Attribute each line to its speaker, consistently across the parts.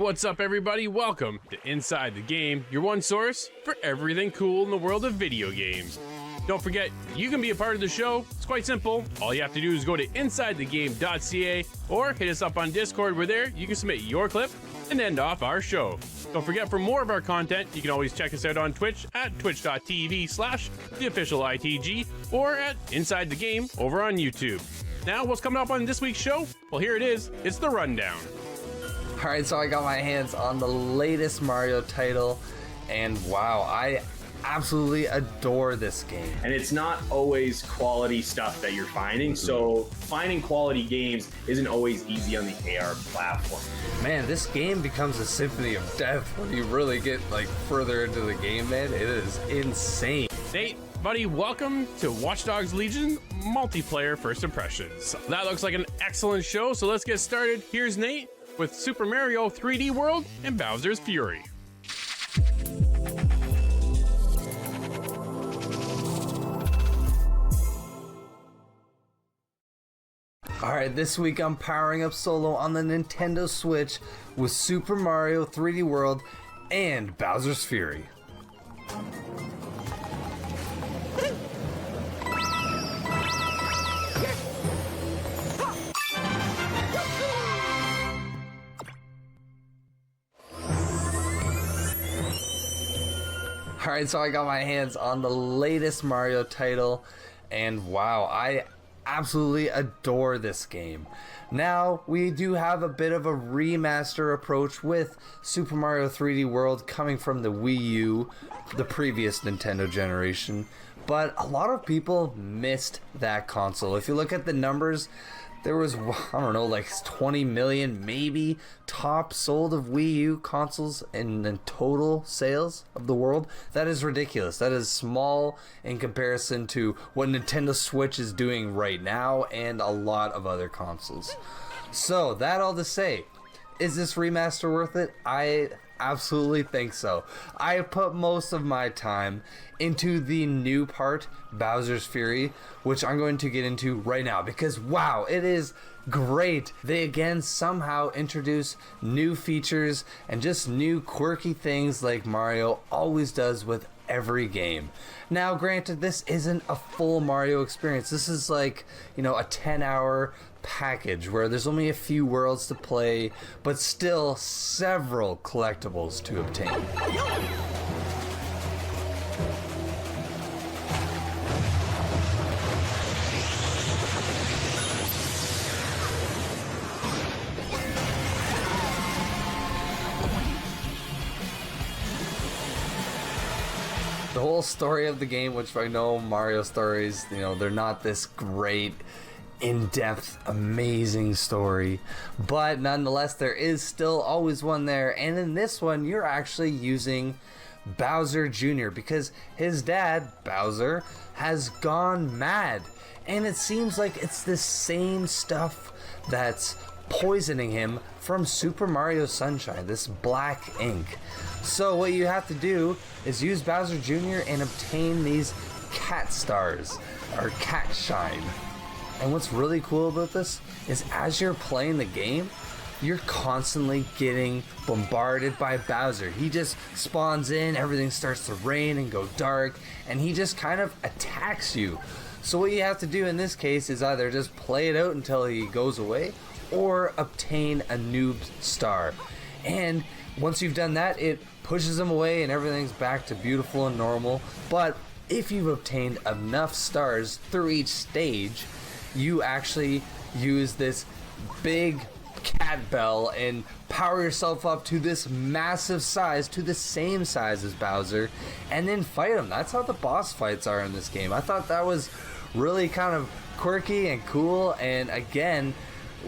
Speaker 1: what's up everybody? Welcome to Inside the Game, your one source for everything cool in the world of video games. Don't forget, you can be a part of the show. It's quite simple. All you have to do is go to insidethegame.ca or hit us up on Discord where there you can submit your clip and end off our show. Don't forget, for more of our content, you can always check us out on Twitch at twitch.tv/theofficialitg or at Inside the Game over on YouTube. Now, what's coming up on this week's show? Well, here it is. It's the rundown.
Speaker 2: Alright, so I got my hands on the latest Mario title, and wow, I absolutely adore this game.
Speaker 3: And it's not always quality stuff that you're finding, so finding quality games isn't always easy on the AR platform.
Speaker 2: Man, this game becomes a symphony of death when you really get further into the game, man. It is insane.
Speaker 1: Nate, buddy, welcome to Watchdogs Legion multiplayer first impressions. That looks like an excellent show, so let's get started. Here's Nate with Super Mario 3D World and Bowser's Fury.
Speaker 2: Alright, this week I'm powering up solo on the Nintendo Switch with Super Mario 3D World and Bowser's Fury. Alright, so I got my hands on the latest Mario title, and wow, I absolutely adore this game. Now, we do have a bit of a remaster approach with Super Mario 3D World coming from the Wii U, the previous Nintendo generation, but a lot of people missed that console. If you look at the numbers, there was, I don't know, 20 million maybe top sold of Wii U consoles in the total sales of the world. That is ridiculous. That is small in comparison to what Nintendo Switch is doing right now and a lot of other consoles. So, that all to say, is this remaster worth it? I absolutely think so. I put most of my time into the new part, Bowser's Fury, which I'm going to get into right now because wow, it is great. They again somehow introduce new features and just new quirky things like Mario always does with every game. Now granted, this isn't a full Mario experience. This is a 10-hour package where there's only a few worlds to play, but still several collectibles to obtain. The whole story of the game, which I know Mario stories, they're not this great, in-depth, amazing story, but nonetheless, there is still always one there, and in this one, you're actually using Bowser Jr. because his dad, Bowser, has gone mad, and it seems like it's the same stuff that's poisoning him from Super Mario Sunshine, this black ink. So what you have to do is use Bowser Jr. and obtain these cat stars, or cat shine. And what's really cool about this is as you're playing the game, you're constantly getting bombarded by Bowser. He just spawns in, everything starts to rain and go dark, and he just kind of attacks you. So what you have to do in this case is either just play it out until he goes away, or obtain a noob star. And once you've done that, it pushes him away and everything's back to beautiful and normal. But if you've obtained enough stars through each stage, you actually use this big cat bell and power yourself up to this massive size, to the same size as Bowser, and then fight him. That's how the boss fights are in this game. I thought that was really kind of quirky and cool, and again,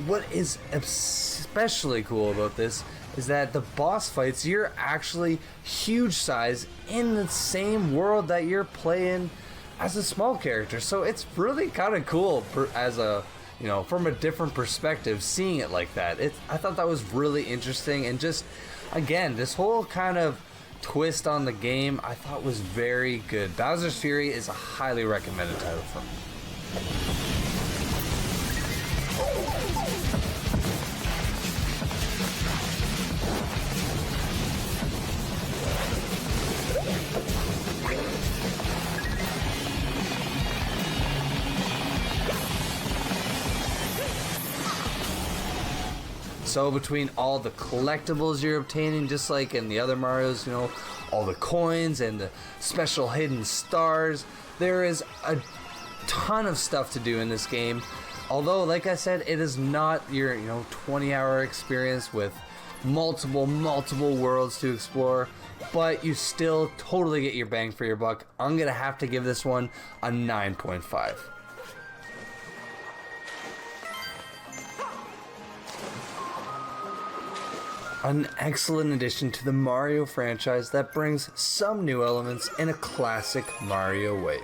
Speaker 2: what is especially cool about this is that the boss fights, you're actually huge size in the same world that you're playing as a small character. So it's really kind of cool as a, from a different perspective, seeing it like that. I thought that was really interesting, and just, again, this whole kind of twist on the game I thought was very good. Bowser's Fury is a highly recommended title for me. So between all the collectibles you're obtaining, just like in the other Marios, you know, all the coins and the special hidden stars, there is a ton of stuff to do in this game. Although, like I said, it is not your 20-hour experience with multiple worlds to explore, but you still totally get your bang for your buck. I'm gonna have to give this one a 9.5. An excellent addition to the Mario franchise that brings some new elements in a classic Mario way.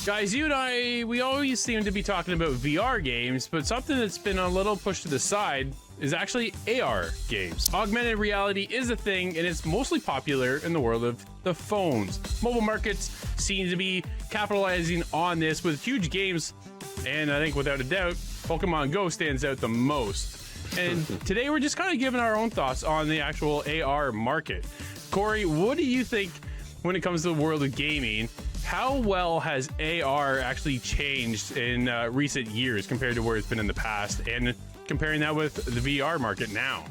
Speaker 1: Guys, you and I, we always seem to be talking about VR games, but something that's been a little pushed to the side is actually AR games. Augmented reality is a thing, and it's mostly popular in the world of the phones. Mobile markets seem to be capitalizing on this with huge games, and I think without a doubt, Pokemon Go stands out the most. And today we're just kind of giving our own thoughts on the actual AR market. Corey, what do you think when it comes to the world of gaming? How well has AR actually changed in recent years compared to where it's been in the past, and comparing that with the VR market now?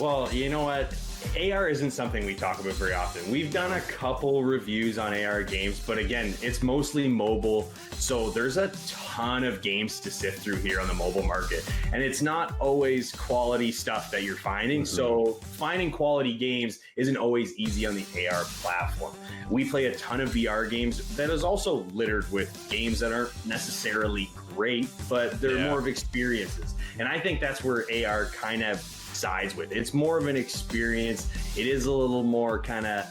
Speaker 3: Well, you know what? AR isn't something we talk about very often. We've done a couple reviews on AR games, but again, it's mostly mobile. So there's a ton of games to sift through here on the mobile market. And it's not always quality stuff that you're finding. So finding quality games isn't always easy on the AR platform. We play a ton of VR games that is also littered with games that aren't necessarily great, but they're more of experiences. And I think that's where AR kind of sides with. It's more of an experience. It is a little more kind of,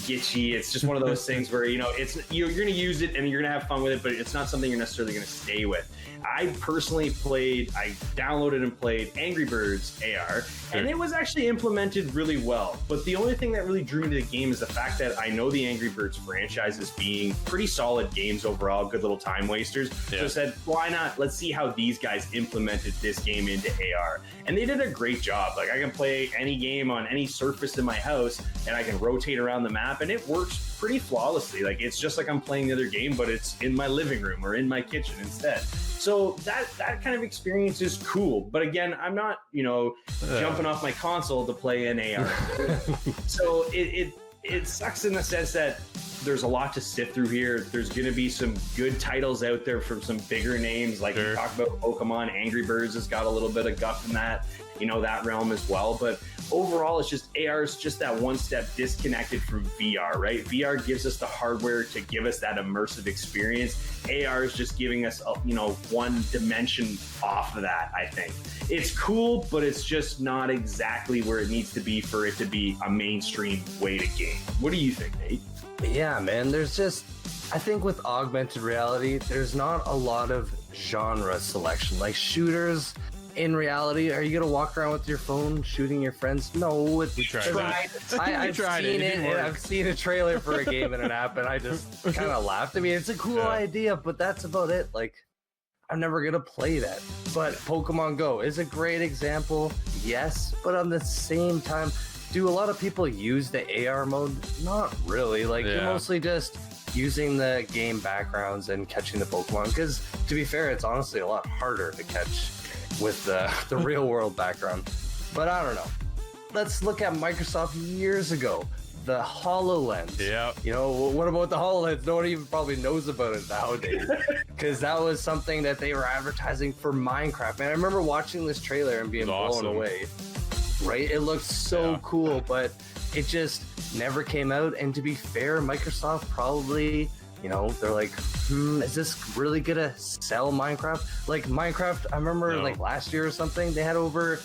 Speaker 3: gitchy. It's just one of those things where, it's you're going to use it and you're going to have fun with it, but it's not something you're necessarily going to stay with. I personally I downloaded and played Angry Birds AR, and it was actually implemented really well. But the only thing that really drew me to the game is the fact that I know the Angry Birds franchise as being pretty solid games overall, good little time wasters. So I said, why not? Let's see how these guys implemented this game into AR. And they did a great job. Like, I can play any game on any surface in my house, and I can rotate around the map, and it works pretty flawlessly. Like, it's just like I'm playing the other game, but it's in my living room or in my kitchen instead. So that kind of experience is cool. But again, I'm not, jumping off my console to play an AR. So it sucks in the sense that there's a lot to sift through here. There's going to be some good titles out there from some bigger names. Like you talked about Pokemon, Angry Birds has got a little bit of guff in that, that realm as well. But overall, it's just AR is just that one step disconnected from VR, right? VR gives us the hardware to give us that immersive experience. AR is just giving us, one dimension off of that, I think. It's cool, but it's just not exactly where it needs to be for it to be a mainstream way to game. What do you think, Nate?
Speaker 2: Yeah, man, I think with augmented reality, there's not a lot of genre selection. Like shooters, in reality, are you gonna walk around with your phone shooting your friends? No,
Speaker 1: we tried that.
Speaker 2: I've seen it. And I've seen a trailer for a game in an app, and I just kind of laughed. I mean, it's a cool idea, but that's about it. Like, I'm never gonna play that. But Pokemon Go is a great example, yes, but on the same time, do a lot of people use the AR mode? Not really. Like, you're mostly just using the game backgrounds and catching the Pokemon, because to be fair, it's honestly a lot harder to catch with the real world background. But I don't know. Let's look at Microsoft years ago. The HoloLens. Yeah. What about the HoloLens? No one even probably knows about it nowadays. Because that was something that they were advertising for Minecraft. Man, I remember watching this trailer and being blown away. Right? It looked so cool, but it just never came out. And to be fair, Microsoft probably, they're like, is this really gonna sell Minecraft? Like Minecraft, I remember like last year or something, they had over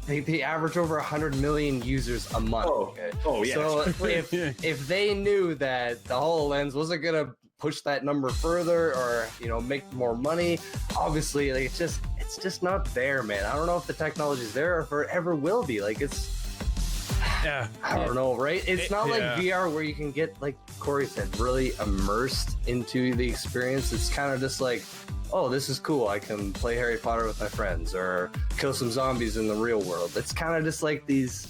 Speaker 2: They average over 100 million users a month.
Speaker 3: Oh yeah.
Speaker 2: So if they knew that the HoloLens wasn't gonna push that number further, or make more money, obviously, like, it's just not there, man. I don't know if the technology's there or if it ever will be. Like, I don't know, right? It's not like VR where you can get, like Corey said, really immersed into the experience. It's kind of just like, oh, this is cool. I can play Harry Potter with my friends or kill some zombies in the real world. It's kind of just like these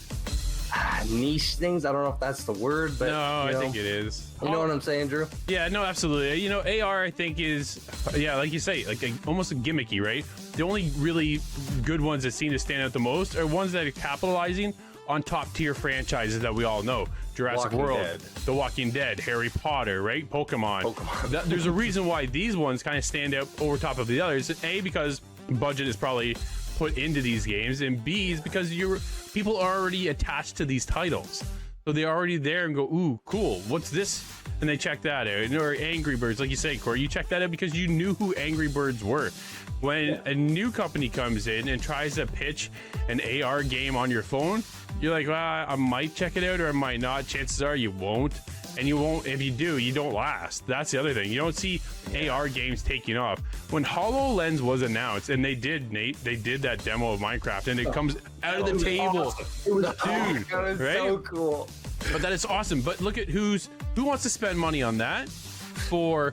Speaker 2: niche things. I don't know if that's the word, but
Speaker 1: no, I think it is.
Speaker 2: You know what I'm saying, Drew?
Speaker 1: Yeah, no, absolutely. AR, I think, is, like you say, like almost gimmicky, right? The only really good ones that seem to stand out the most are ones that are capitalizing on top tier franchises that we all know. Jurassic World, The Walking Dead, Harry Potter, right? Pokemon. There's a reason why these ones kind of stand out over top of the others. A, because budget is probably put into these games, and B is because people are already attached to these titles. So they're already there and go, ooh, cool, what's this? And they check that out. Or Angry Birds, like you say, Corey, you check that out because you knew who Angry Birds were. When a new company comes in and tries to pitch an AR game on your phone, you're like, well, I might check it out or I might not. Chances are you won't. And you won't, if you do, you don't last. That's the other thing. You don't see AR games taking off. When HoloLens was announced, and they did, Nate, they did that demo of Minecraft, and it comes out of the table.
Speaker 2: Awesome. It was
Speaker 1: Dude, right?
Speaker 2: so cool.
Speaker 1: But that is awesome. But look at who wants to spend money on that for,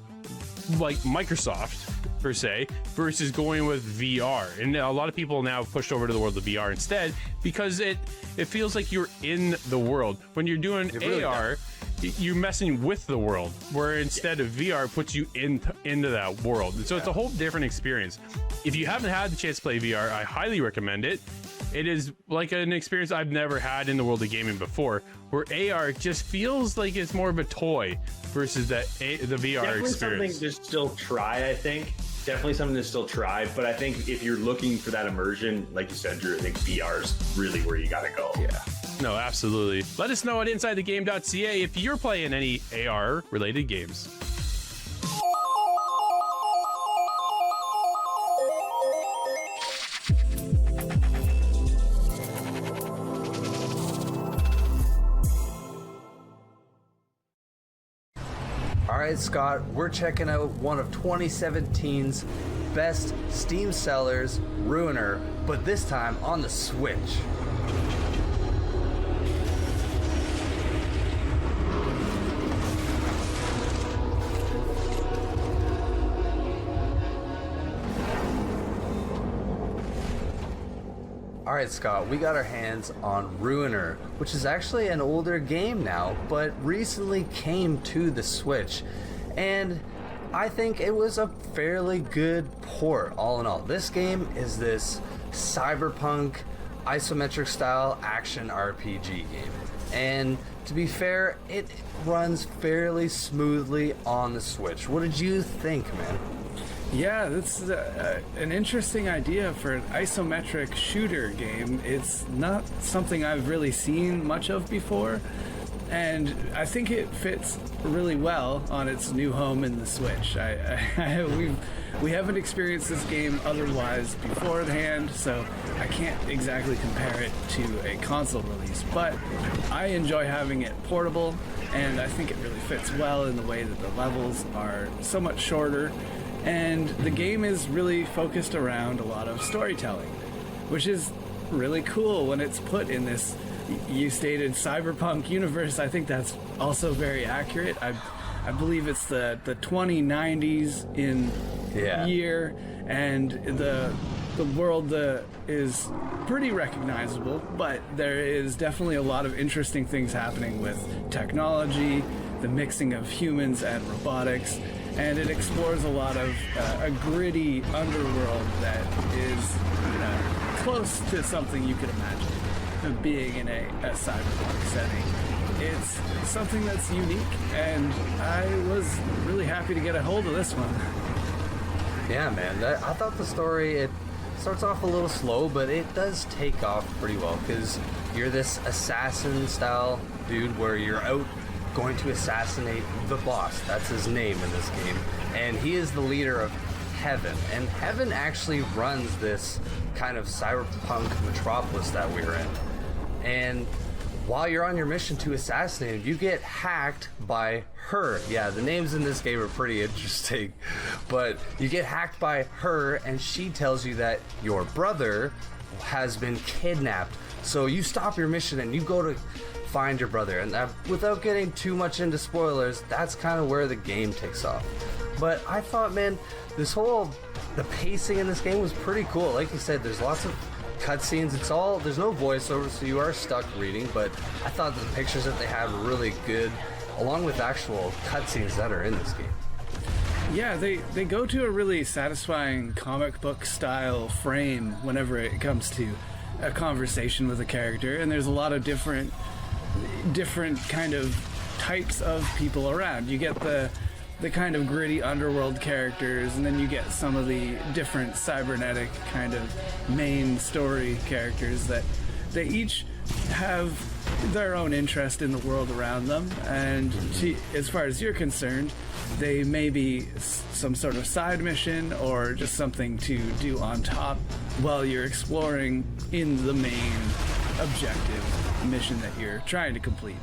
Speaker 1: like, Microsoft, per se, versus going with VR. And a lot of people now have pushed over to the world of VR instead because it feels like you're in the world. When you're doing AR, you're messing with the world, where instead of VR puts you into that world. And so it's a whole different experience. If you haven't had the chance to play VR, I highly recommend it. It is like an experience I've never had in the world of gaming before, where AR just feels like it's more of a toy versus the VR
Speaker 3: Definitely
Speaker 1: experience.
Speaker 3: Something to still try, I think. Definitely something to still try, but I think if you're looking for that immersion, like you said, Drew, I think VR is really where you gotta go.
Speaker 2: Yeah.
Speaker 1: No, absolutely. Let us know at InsideTheGame.ca if you're playing any AR-related games.
Speaker 2: All right, Scott, we're checking out one of 2017's best Steam sellers, Ruiner, but this time on the Switch. Alright, Scott, we got our hands on Ruiner, which is actually an older game now, but recently came to the Switch. And I think it was a fairly good port, all in all. This game is this cyberpunk, isometric style action RPG game. And to be fair, it runs fairly smoothly on the Switch. What did you think, man?
Speaker 4: Yeah, that's an interesting idea for an isometric shooter game. It's not something I've really seen much of before, and I think it fits really well on its new home in the Switch. We haven't experienced this game otherwise beforehand, so I can't exactly compare it to a console release, but I enjoy having it portable, and I think it really fits well in the way that the levels are so much shorter. And the game is really focused around a lot of storytelling, which is really cool when it's put in this, you stated, cyberpunk universe. I think that's also very accurate. I believe it's the 2090s in year, and the world is pretty recognizable, but there is definitely a lot of interesting things happening with technology, the mixing of humans and robotics, and it explores a lot of a gritty underworld that is close to something you could imagine of being in a cyberpunk setting. It's something that's unique, and I was really happy to get a hold of this one.
Speaker 2: Yeah, man. I thought the story, it starts off a little slow, but it does take off pretty well, because you're this assassin-style dude where you're out going to assassinate the boss. That's his name in this game. And he is the leader of Heaven, and Heaven actually runs this kind of cyberpunk metropolis that we're in. And while you're on your mission to assassinate him, you get hacked by her. Yeah, the names in this game are pretty interesting, but you get hacked by her, and she tells you that your brother has been kidnapped. So you stop your mission and you go to find your brother. And without getting too much into spoilers, that's kind of where the game takes off. But I thought, man, the pacing in this game was pretty cool. Like you said, there's lots of cutscenes. There's no voiceover, so you are stuck reading, but I thought the pictures that they had were really good, along with actual cutscenes that are in this game.
Speaker 4: Yeah, they go to a really satisfying comic book style frame whenever it comes to a conversation with a character, and there's a lot of different kind of types of people around. You get the kind of gritty underworld characters, and then you get some of the different cybernetic kind of main story characters that they each have their own interest in the world around them, and as far as you're concerned, they may be some sort of side mission or just something to do on top while you're exploring in the main objective mission that you're trying to complete.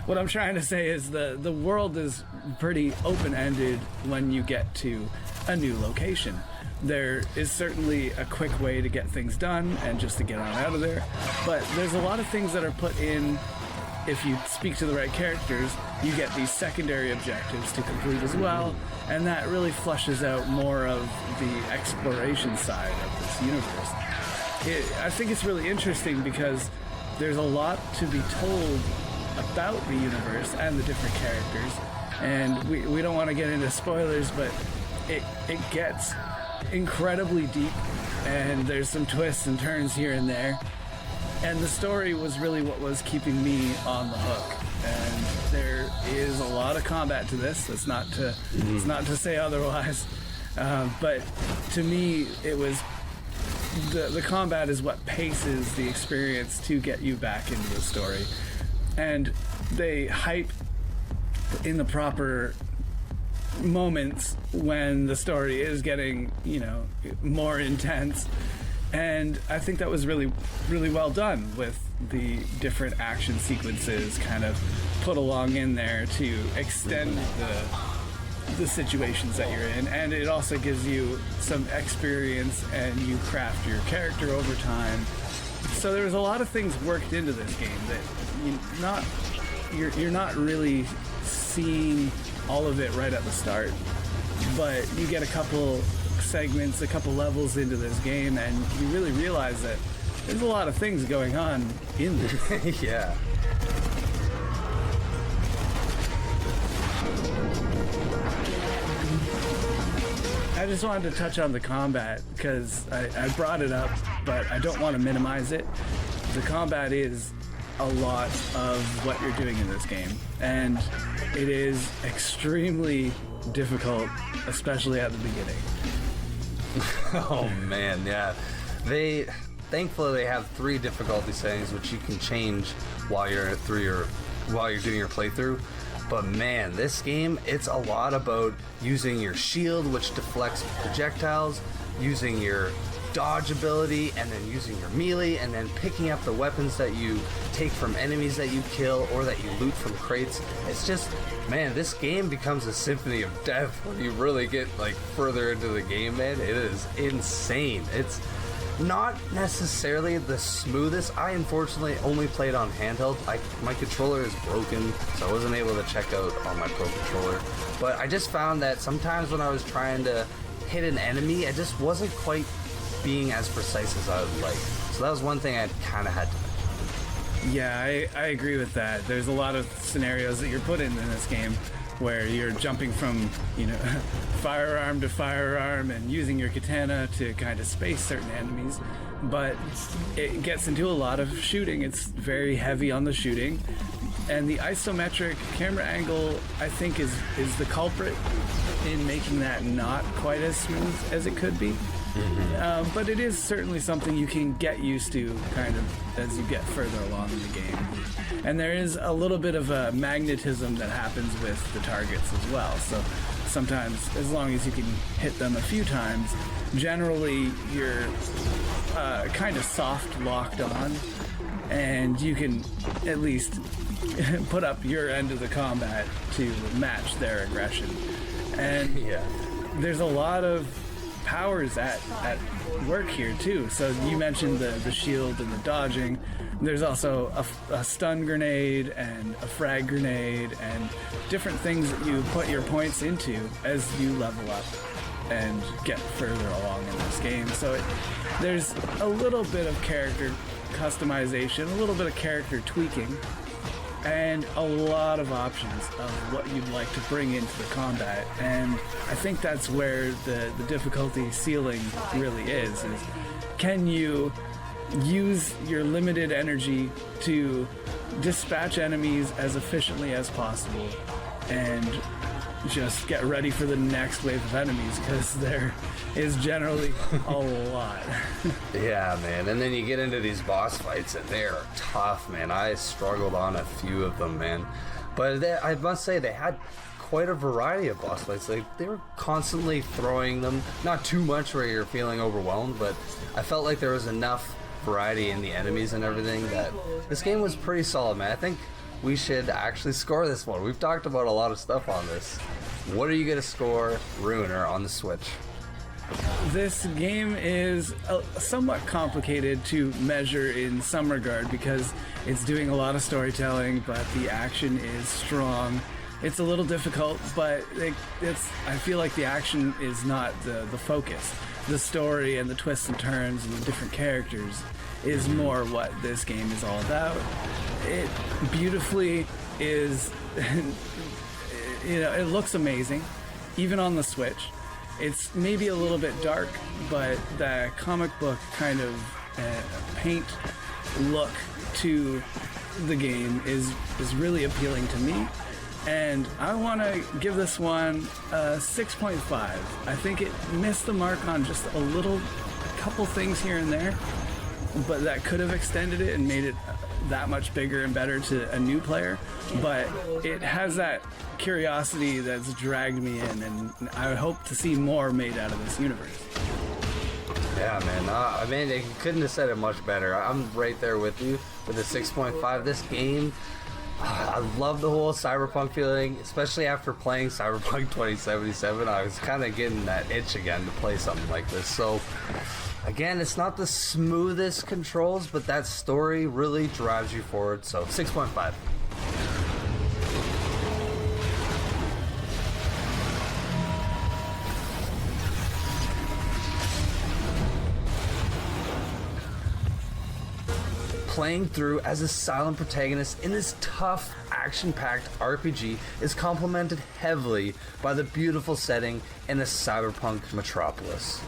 Speaker 4: What I'm trying to say is the world is pretty open-ended when you get to a new location. There is certainly a quick way to get things done and just to get on out of there, but there's a lot of things that are put in. If you speak to the right characters, you get these secondary objectives to complete as well, and that really flushes out more of the exploration side of this universe. I think it's really interesting because there's a lot to be told about the universe and the different characters, and we don't want to get into spoilers, but it gets incredibly deep, and there's some twists and turns here and there, and the story was really what was keeping me on the hook. And there is a lot of combat to this. It's not to say otherwise, but to me it was the combat is what paces the experience to get you back into the story, and they hype in the proper moments when the story is getting, more intense. And I think that was really, really well done with the different action sequences kind of put along in there to extend the situations that you're in. And it also gives you some experience, and you craft your character over time. So there's a lot of things worked into this game that you're not really seeing all of it right at the start, but you get a couple segments, a couple levels into this game, and you really realize that there's a lot of things going on in this.
Speaker 2: Yeah.
Speaker 4: I just wanted to touch on the combat because I brought it up, but I don't want to minimize it. The combat is a lot of what you're doing in this game, and it is extremely difficult, especially at the beginning.
Speaker 2: Oh man, yeah. Thankfully they have 3 difficulty settings which you can change while you're doing your playthrough. But man, this game, it's a lot about using your shield, which deflects projectiles, using your dodge ability, and then using your melee, and then picking up the weapons that you take from enemies that you kill or that you loot from crates. It's just, man, this game becomes a symphony of death when you really get further into the game, man. It is insane. It's not necessarily the smoothest. I unfortunately only played on handheld. My controller is broken, so I wasn't able to check out on my Pro Controller. But I just found that sometimes when I was trying to hit an enemy, I just wasn't quite being as precise as I would like. So that was one thing I kind of had to mention.
Speaker 4: Yeah, I agree with that. There's a lot of scenarios that you're put in this game where you're jumping from, firearm to firearm and using your katana to kind of space certain enemies. But it gets into a lot of shooting. It's very heavy on the shooting. And the isometric camera angle, I think, is the culprit in making that not quite as smooth as it could be. But it is certainly something you can get used to kind of as you get further along in the game. And there is a little bit of a magnetism that happens with the targets as well. So sometimes, as long as you can hit them a few times, generally you're kind of soft locked on, and you can at least put up your end of the combat to match their aggression. And there's a lot of powers at work here too. So you mentioned the shield and the dodging. There's also a stun grenade and a frag grenade and different things that you put your points into as you level up and get further along in this game. So there's a little bit of character customization, a little bit of character tweaking, and a lot of options of what you'd like to bring into the combat. And I think that's where the difficulty ceiling really is can you use your limited energy to dispatch enemies as efficiently as possible and just get ready for the next wave of enemies, because there is generally a lot.
Speaker 2: Yeah, man. And then you get into these boss fights and they're tough, man. I struggled on a few of them, man. But I must say they had quite a variety of boss fights. They were constantly throwing them. Not too much where you're feeling overwhelmed, but I felt like there was enough variety in the enemies and everything that this game was pretty solid, man. I think we should actually score this one. We've talked about a lot of stuff on this. What are you going to score Ruiner on the Switch?
Speaker 4: This game is somewhat complicated to measure in some regard because it's doing a lot of storytelling, but the action is strong. It's a little difficult, but I feel like the action is not the focus. The story and the twists and turns and the different characters is more what this game is all about. It beautifully is, it looks amazing, even on the Switch. It's maybe a little bit dark, but the comic book kind of paint look to the game is really appealing to me. And I want to give this one a 6.5. I think it missed the mark on just a couple things here and there, but that could have extended it and made it that much bigger and better to a new player. But it has that curiosity that's dragged me in, and I hope to see more made out of this universe.
Speaker 2: Yeah, man. I mean, they couldn't have said it much better. I'm right there with you with the 6.5. This game, I love the whole cyberpunk feeling, especially after playing Cyberpunk 2077. I was kind of getting that itch again to play something like this. So, again, it's not the smoothest controls, but that story really drives you forward. So, 6.5. Playing through as a silent protagonist in this tough, action-packed RPG is complemented heavily by the beautiful setting in a cyberpunk metropolis.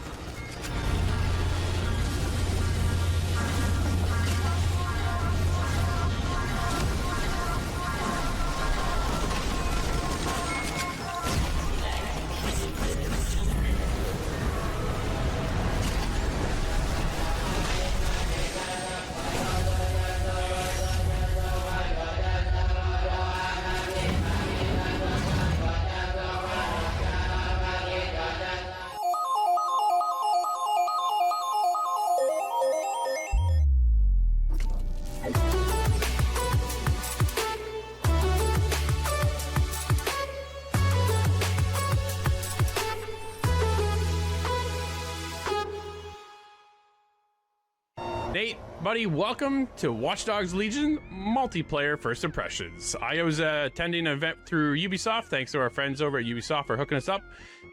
Speaker 1: Nate, buddy, welcome to Watchdogs Legion Multiplayer First Impressions. I was attending an event through Ubisoft, thanks to our friends over at Ubisoft for hooking us up,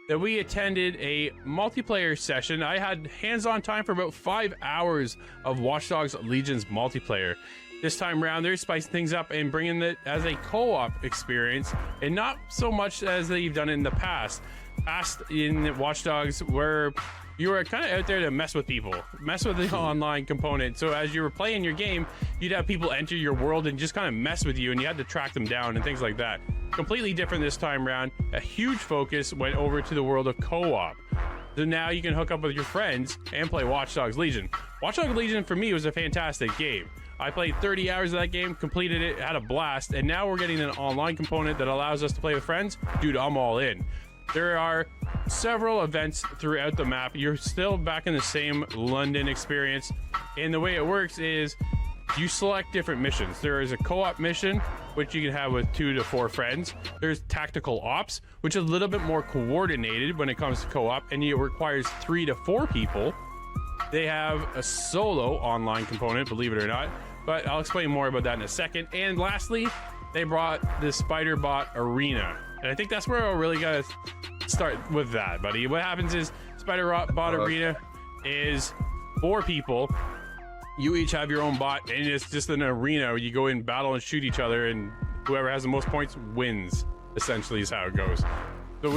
Speaker 1: that we attended a multiplayer session. I had hands-on time for about 5 hours of Watchdogs Legion's multiplayer. This time around, they're spicing things up and bringing it as a co-op experience, and not so much as they've done in the past. Past in Watchdogs, where you were kind of out there to mess with people, mess with the online component. So as you were playing your game, you'd have people enter your world and just kind of mess with you, and you had to track them down and things like that. Completely different this time around. A huge focus went over to the world of co-op. So now you can hook up with your friends and play Watchdogs Legion. Watchdogs Legion for me was a fantastic game. I played 30 hours of that game, completed it, had a blast, and now we're getting an online component that allows us to play with friends. Dude, I'm all in. There are several events throughout the map. You're still back in the same London experience, and the way it works is you select different missions. There is a co-op mission, which you can have with 2 to 4 friends. There's tactical ops, which is a little bit more coordinated when it comes to co-op, and it requires 3 to 4 people. They have a solo online component, believe it or not, but I'll explain more about that in a second. And lastly, they brought the Spiderbot Arena, and I think that's where I'll really gotta start with that, buddy. What happens is Spiderbot Arena is 4 people. You each have your own bot, and it's just an arena where you go in battle and shoot each other, and whoever has the most points wins, essentially is how it goes. So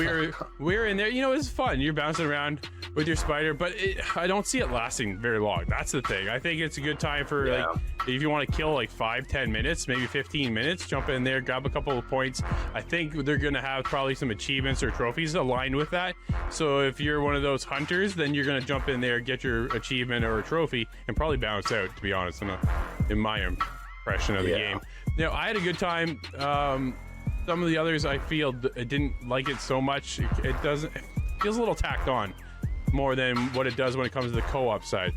Speaker 1: we're in there, you know, it's fun. You're bouncing around with your spider, but I don't see it lasting very long. That's the thing. I think it's a good time for like, if you want to kill like 5-10 minutes, maybe 15 minutes, jump in there, grab a couple of points. I think they're gonna have probably some achievements or trophies aligned with that. So if you're one of those hunters, then you're gonna jump in there, get your achievement or a trophy, and probably bounce out, to be honest, in my impression of the game. You know, I had a good time. Some of the others I feel I didn't like it so much. It feels a little tacked on more than what it does when it comes to the co-op side.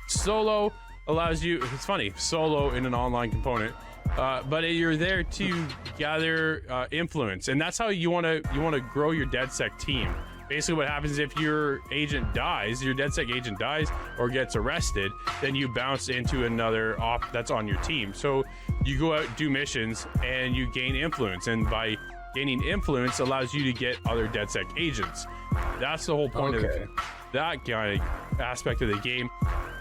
Speaker 1: Solo allows you, it's funny, solo in an online component, but you're there to gather influence, and that's how you want to grow your DedSec team. Basically what happens if your agent dies, your DedSec agent dies or gets arrested, then you bounce into another op that's on your team. So you go out, do missions, and you gain influence, and by gaining influence allows you to get other DedSec agents. That's the whole point of that kind of aspect of the game.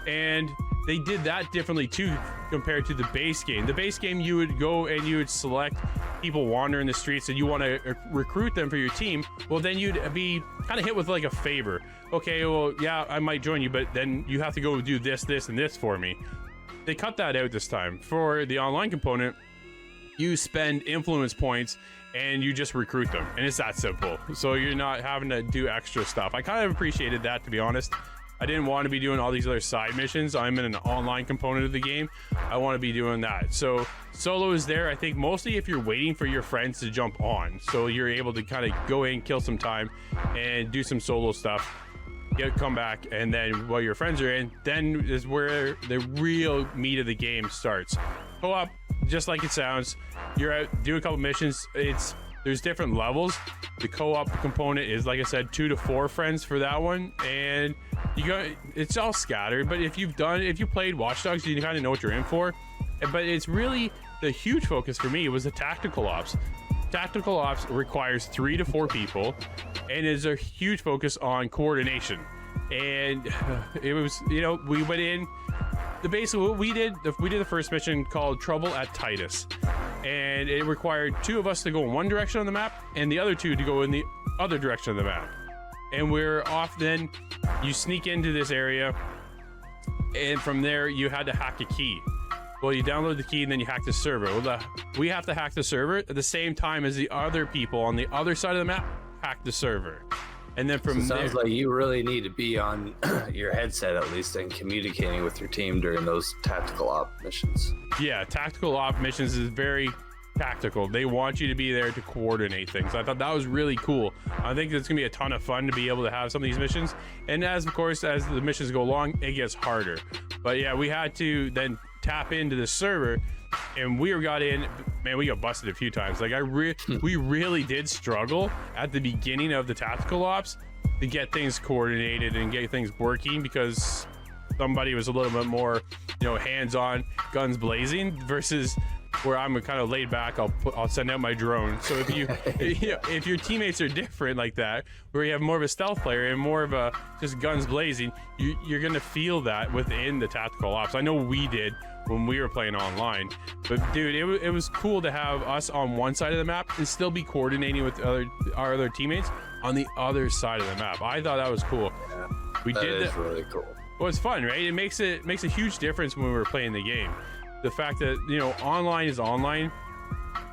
Speaker 1: And they did that differently too compared to the base game. The base game, you would go and you would select people wandering the streets and you want to recruit them for your team. Well, then you'd be kind of hit with like a favor. Okay, well, yeah, I might join you, but then you have to go do this, this, and this for me. They cut that out this time. For the online component, you spend influence points and you just recruit them, and it's that simple. So you're not having to do extra stuff. I kind of appreciated that, to be honest. I didn't want to be doing all these other side missions. I'm in an online component of the game. I want to be doing that. So solo is there, I think, mostly if you're waiting for your friends to jump on. So you're able to kind of go in, kill some time, and do some solo stuff. Come back, and then while your friends are in, then is where the real meat of the game starts. Co-op, just like it sounds. You're out, do a couple missions. There's different levels. The co-op component is, like I said, 2 to 4 friends for that one, and it's all scattered. But if you played Watchdogs, you kind of know what you're in for. But it's really the huge focus for me was the tactical ops. Tactical ops requires 3 to 4 people, and is a huge focus on coordination. And it was, you know, we went in. Basically what we did the first mission called Trouble at Titus, and it required 2 of us to go in one direction on the map and the other 2 to go in the other direction of the map. And we're off. Then you sneak into this area, and from there you had to hack a key. Well, you download the key and then you hack the server. Well, we have to hack the server at the same time as the other people on the other side of the map hack the server. And then from there,
Speaker 2: sounds like you really need to be on your headset at least and communicating with your team during those tactical op missions.
Speaker 1: Yeah, tactical op missions is very tactical. They want you to be there to coordinate things. I thought that was really cool. I think it's gonna be a ton of fun to be able to have some of these missions. And as the missions go along, it gets harder. But yeah, we had to then tap into the server, and we got in. Man, we got busted a few times. Like we really did struggle at the beginning of the tactical ops to get things coordinated and get things working, because somebody was a little bit more, you know, hands-on, guns blazing, versus where I'm kind of laid back. I'll send out my drone. So if if your teammates are different like that, where you have more of a stealth player and more of a just guns blazing, you're gonna feel that within the tactical ops. I know we did when we were playing online, but dude, it was cool to have us on one side of the map and still be coordinating with our other teammtes on the other side of the map. I thought that was cool.
Speaker 2: Yeah,
Speaker 1: we did
Speaker 2: that. Really cool.
Speaker 1: Well, it's fun, right? It makes a huge difference when we were playing the game. The fact that, you know, online is online,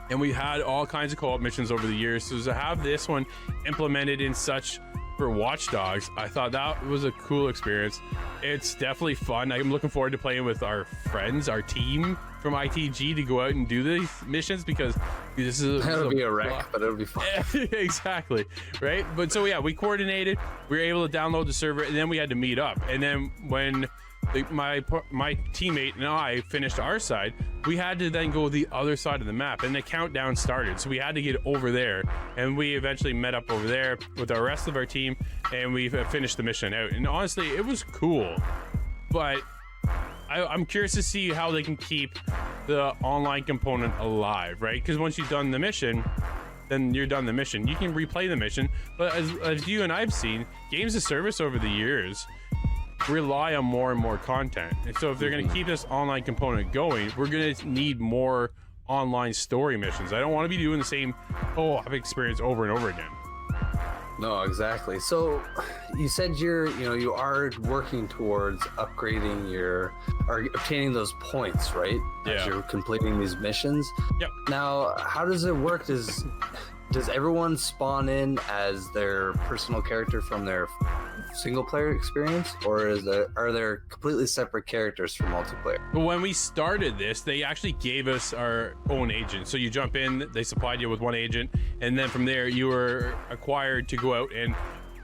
Speaker 1: and we had all kinds of co-op missions over the years. So to have this one implemented in such for Watchdogs, I thought that was a cool experience. It's definitely fun. I'm looking forward to playing with our friends, our team from ITG, to go out and do these missions, because this is
Speaker 2: It'll be a wreck, but it'll be fun.
Speaker 1: Exactly, right? But so yeah, we coordinated, we were able to download the server, and then we had to meet up. And then when my teammate and I finished our side, we had to then go the other side of the map, and the countdown started, so we had to get over there, and we eventually met up over there with the rest of our team, and we finished the mission out. And honestly, it was cool, but I'm curious to see how they can keep the online component alive, right? Because once you've done the mission, then you're done the mission. You can replay the mission, but as you and I've seen, games of service over the years rely on more and more content. And so if they're going to keep this online component going, we're going to need more online story missions. I don't want to be doing the same co-op experience over and over again.
Speaker 2: No, exactly. So you said you are working towards upgrading or obtaining those points, right?
Speaker 1: Yeah.
Speaker 2: As you're completing these missions.
Speaker 1: Yep.
Speaker 2: Now, how does it work? Does everyone spawn in as their personal character from their single player experience, or are there completely separate characters for multiplayer?
Speaker 1: But when we started this, they actually gave us our own agent. So you jump in, they supplied you with one agent, and then from there you were acquired to go out and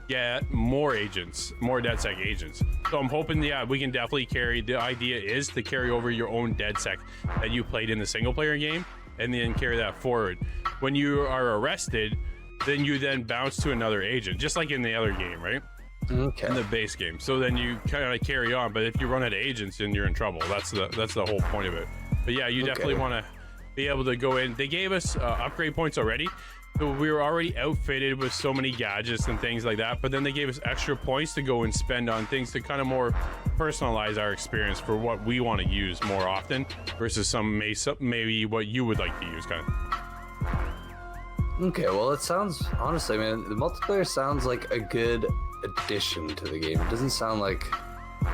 Speaker 1: get more agents, more DedSec agents. So I'm hoping, yeah, we can definitely carry. The idea is to carry over your own DedSec that you played in the single player game, and then carry that forward. When you are arrested, then you then bounce to another agent, just like in the other game, right?
Speaker 2: Okay.
Speaker 1: In the base game. So then you kind of carry on, but if you run out of agents, then you're in trouble. That's the whole point of it. But yeah, you definitely want to be able to go in. They gave us upgrade points already, so we were already outfitted with so many gadgets and things like that, but then they gave us extra points to go and spend on things to kind of more personalize our experience for what we want to use more often versus maybe what you would like to use, kind of.
Speaker 2: Okay, well, it sounds, honestly, man, the multiplayer sounds like a good addition to the game. It doesn't sound like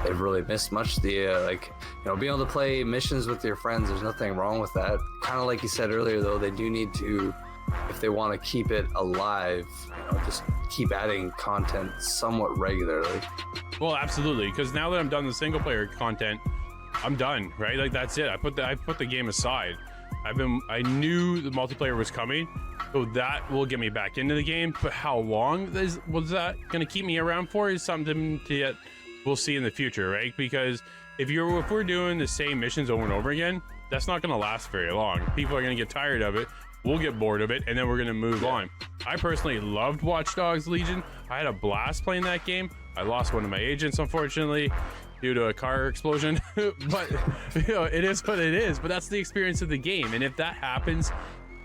Speaker 2: they've really missed much. Being able to play missions with your friends, there's nothing wrong with that. Kind of like you said earlier, though, they do need to, if they want to keep it alive, just keep adding content somewhat regularly.
Speaker 1: Well, absolutely, because now that I'm done the single player content, I'm done, right? Like, that's it. I put the game aside. I knew the multiplayer was coming, so that will get me back into the game. But how long was that going to keep me around for is something we'll see in the future, right? Because if we're doing the same missions over and over again, that's not going to last very long. People are going to get tired of it. We'll get bored of it, and then we're going to move on. I personally loved Watchdogs Legion. I had a blast playing that game. I lost one of my agents, unfortunately, due to a car explosion. But it is what it is. But that's the experience of the game. And if that happens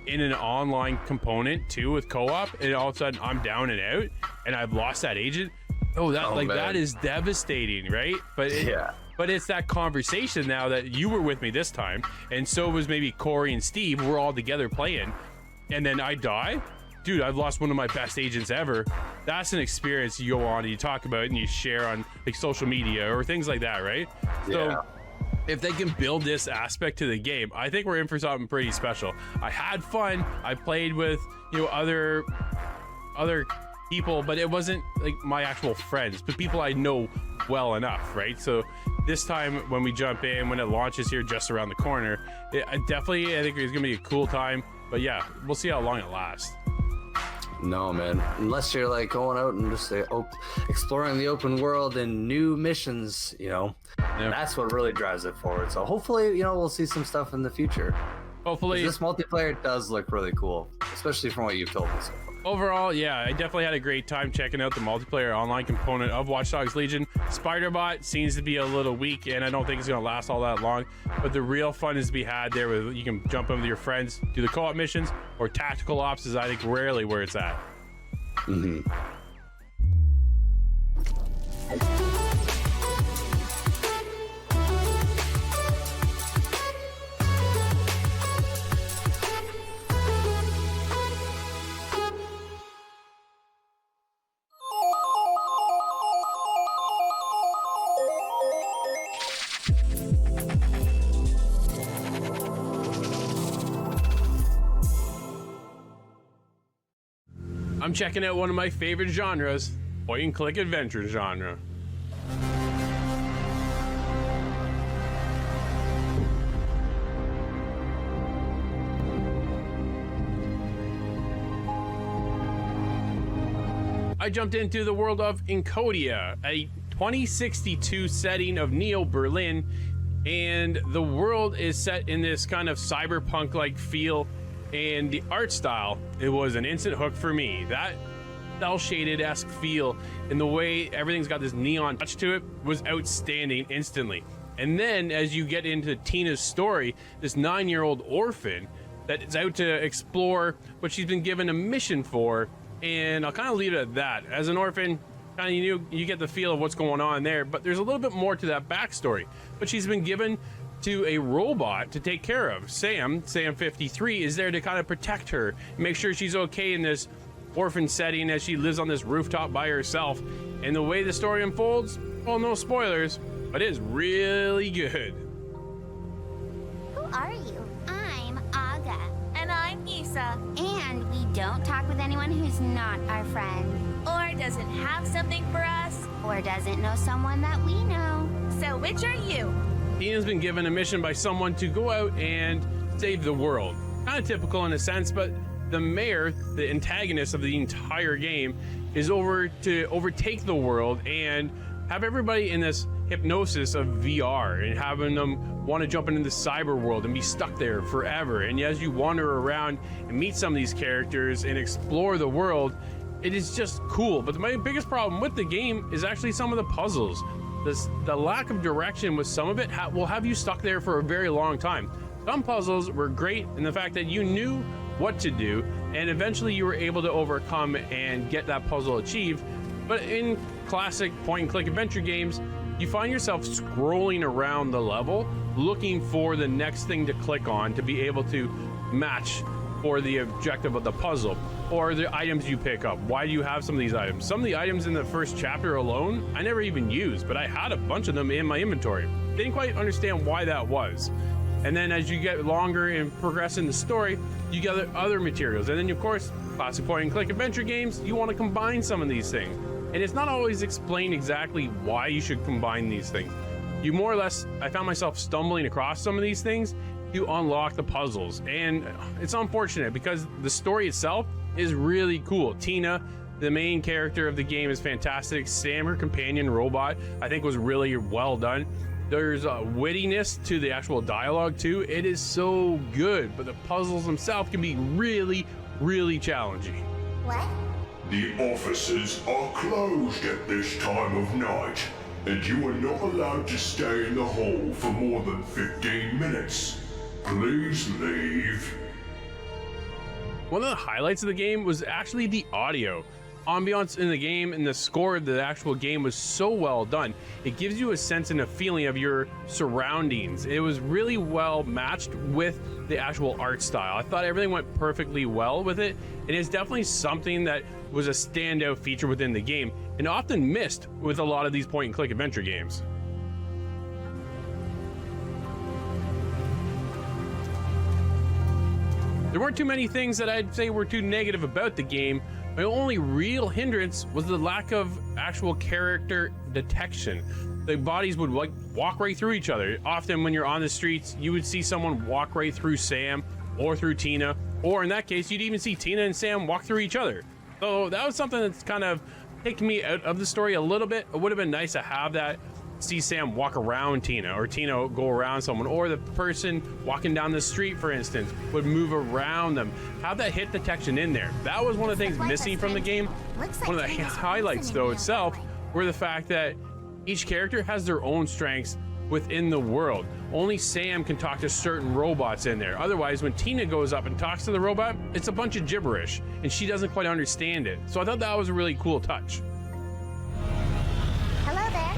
Speaker 1: in an online component too, with co-op, and all of a sudden I'm down and out, and I've lost that agent, that is devastating, right? But But it's that conversation now that you were with me this time, and so was maybe Corey and Steve. We're all together playing, and then I die. Dude, I've lost one of my best agents ever. That's an experience you go on and you talk about and you share on like social media or things like that, right? So if they can build this aspect to the game, I think we're in for something pretty special. I had fun. I played with other people, but it wasn't like my actual friends, but people I know well enough, right? So this time when we jump in, when it launches here just around the corner, I think it's gonna be a cool time. But yeah, we'll see how long it lasts.
Speaker 2: No, man. Unless you're like going out and just exploring the open world and new missions, that's what really drives it forward. So hopefully, we'll see some stuff in the future.
Speaker 1: Hopefully.
Speaker 2: This multiplayer does look really cool, especially from what you've told me so far.
Speaker 1: Overall, yeah, I definitely had a great time checking out the multiplayer online component of Watchdogs Legion. Spiderbot seems to be a little weak, and I don't think it's going to last all that long. But the real fun is to be had there. You can jump in with your friends, do the co-op missions, or tactical ops is, I think, rarely where it's at.
Speaker 2: Mm-hmm.
Speaker 1: I'm checking out one of my favorite genres, point-and-click adventure genre. I jumped into the world of Encodia, a 2062 setting of Neo Berlin, and the world is set in this kind of cyberpunk-like feel, and the art style, it was an instant hook for me. That cel-shaded-esque feel and the way everything's got this neon touch to it was outstanding instantly. And then as you get into Tina's story, this 9-year-old orphan that is out to explore what she's been given a mission for, and I'll kind of leave it at that. As an orphan, kind of you get the feel of what's going on there, but there's a little bit more to that backstory. But she's been given to a robot to take care of. Sam 53, is there to kind of protect her, make sure she's okay in this orphan setting as she lives on this rooftop by herself. And the way the story unfolds, well, no spoilers, but it is really good.
Speaker 5: Who are you? I'm Aga.
Speaker 6: And I'm Isa.
Speaker 5: And we don't talk with anyone who's not our friend.
Speaker 6: Or doesn't have something for us.
Speaker 5: Or doesn't know someone that we know.
Speaker 6: So which are you?
Speaker 1: Tina's been given a mission by someone to go out and save the world. Kind of typical in a sense, but the mayor, the antagonist of the entire game, is over to overtake the world and have everybody in this hypnosis of VR and having them want to jump into the cyber world and be stuck there forever. And as you wander around and meet some of these characters and explore the world, it is just cool. But my biggest problem with the game is actually some of the puzzles. The lack of direction with some of it will have you stuck there for a very long time. Some puzzles were great in the fact that you knew what to do, and eventually you were able to overcome and get that puzzle achieved. But in classic point-and-click adventure games, you find yourself scrolling around the level looking for the next thing to click on to be able to match for the objective of the puzzle, or the items you pick up. Why do you have some of these items? Some of the items in the first chapter alone I never even used, but I had a bunch of them in my inventory. Didn't quite understand why that was. And then as you get longer and progress in the story, you get other materials. And then of course, classic point and click adventure games, you want to combine some of these things. And it's not always explained exactly why you should combine these things. You more or less, I found myself stumbling across some of these things to unlock the puzzles. And it's unfortunate because the story itself is really cool. Tina, the main character of the game, is fantastic. Sam, her companion robot, I think was really well done. There's a wittiness to the actual dialogue too. It is so good, but the puzzles themselves can be really, really challenging.
Speaker 5: What?
Speaker 7: The offices are closed at this time of night, and you are not allowed to stay in the hall for more than 15 minutes. Please leave.
Speaker 1: One of the highlights of the game was actually the audio. Ambiance in the game and the score of the actual game was so well done. It gives you a sense and a feeling of your surroundings. It was really well matched with the actual art style. I thought everything went perfectly well with it, and it's definitely something that was a standout feature within the game and often missed with a lot of these point and click adventure games. There weren't too many things that I'd say were too negative about the game. My only real hindrance was the lack of actual character detection. The bodies would walk right through each other. Often when you're on the streets, you would see someone walk right through Sam or through Tina, or in that case, you'd even see Tina and Sam walk through each other. So that was something that's kind of taken me out of the story a little bit. It would have been nice to have that, see Sam walk around Tina, or Tina go around someone, or the person walking down the street, for instance, would move around them. Have that hit detection in there. That was one of the things missing from the game. One of the highlights, though, itself, were the fact that each character has their own strengths within the world. Only Sam can talk to certain robots in there. Otherwise, when Tina goes up and talks to the robot, it's a bunch of gibberish, and she doesn't quite understand it. So I thought that was a really cool touch.
Speaker 5: Hello there.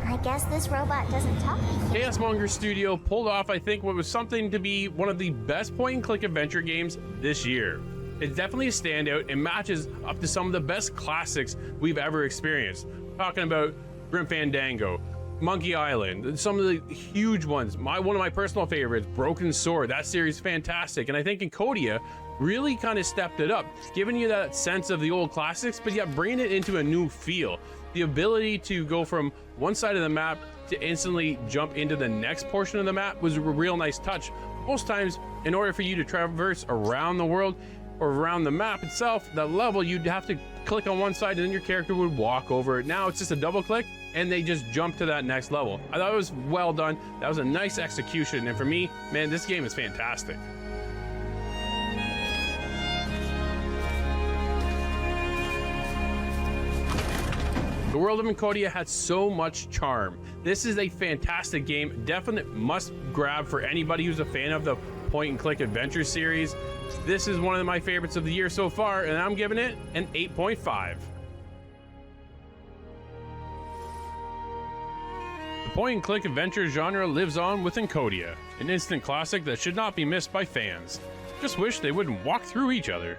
Speaker 5: I guess this robot doesn't talk.
Speaker 1: Chaos Monger Studio pulled off, I think, what was something to be one of the best point-and-click adventure games this year. It's definitely a standout and matches up to some of the best classics we've ever experienced. Talking about Grim Fandango, Monkey Island, some of the huge ones. One of my personal favorites, Broken Sword. That series is fantastic, and I think Encodia really kind of stepped it up, giving you that sense of the old classics, but yet bringing it into a new feel. The ability to go from one side of the map to instantly jump into the next portion of the map was a real nice touch. Most times, in order for you to traverse around the world or around the map itself, that level, you'd have to click on one side and then your character would walk over it. Now it's just a double click and they just jump to that next level. I thought it was well done. That was a nice execution, and for me, man, this game is fantastic. The world of Encodia had so much charm. This is a fantastic game, definite must grab for anybody who's a fan of the point and click adventure series. This is one of my favorites of the year so far, and I'm giving it an 8.5. The point and click adventure genre lives on with Encodia, an instant classic that should not be missed by fans. Just wish they wouldn't walk through each other.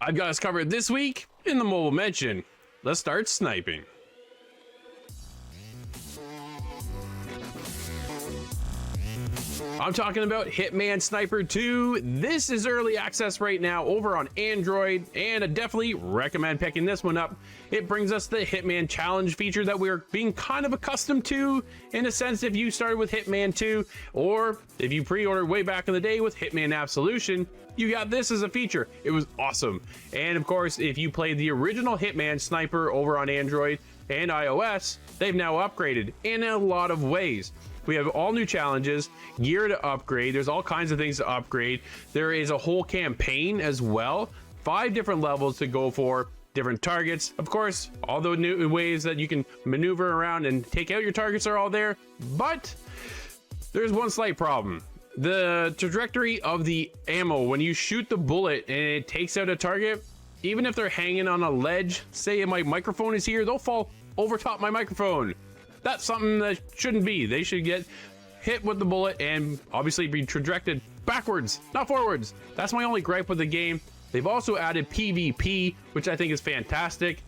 Speaker 1: I've got us covered this week in the mobile mention. Let's start sniping. I'm talking about Hitman Sniper 2. This is early access right now over on Android, and I definitely recommend picking this one up. It brings us the Hitman Challenge feature that we're being kind of accustomed to, in a sense, if you started with Hitman 2, or if you pre-ordered way back in the day with Hitman Absolution, you got this as a feature. It was awesome. And of course, if you played the original Hitman Sniper over on Android and iOS, they've now upgraded in a lot of ways. We have all new challenges, gear to upgrade. There's all kinds of things to upgrade. There is a whole campaign as well. 5 different levels to go for, different targets. Of course, all the new ways that you can maneuver around and take out your targets are all there. But there's one slight problem. The trajectory of the ammo, when you shoot the bullet and it takes out a target, even if they're hanging on a ledge, say my microphone is here, they'll fall over top my microphone. That's something that shouldn't be. They should get hit with the bullet and obviously be trajected backwards, not forwards. That's my only gripe with the game. They've also added PvP, which I think is fantastic.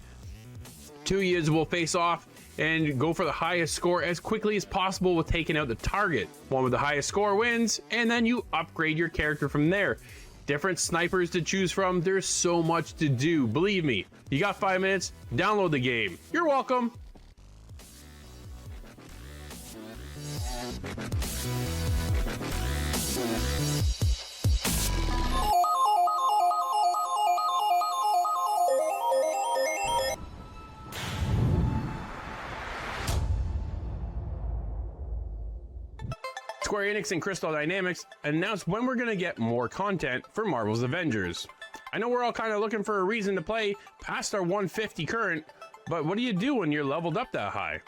Speaker 1: 2 units will face off and go for the highest score as quickly as possible with taking out the target. One with the highest score wins, and then you upgrade your character from there. Different snipers to choose from. There's so much to do. Believe me, you got 5 minutes, download the game. You're welcome. Square Enix and Crystal Dynamics announced when we're gonna get more content for Marvel's Avengers. I know we're all kind of looking for a reason to play past our 150 current, but what do you do when you're leveled up that high?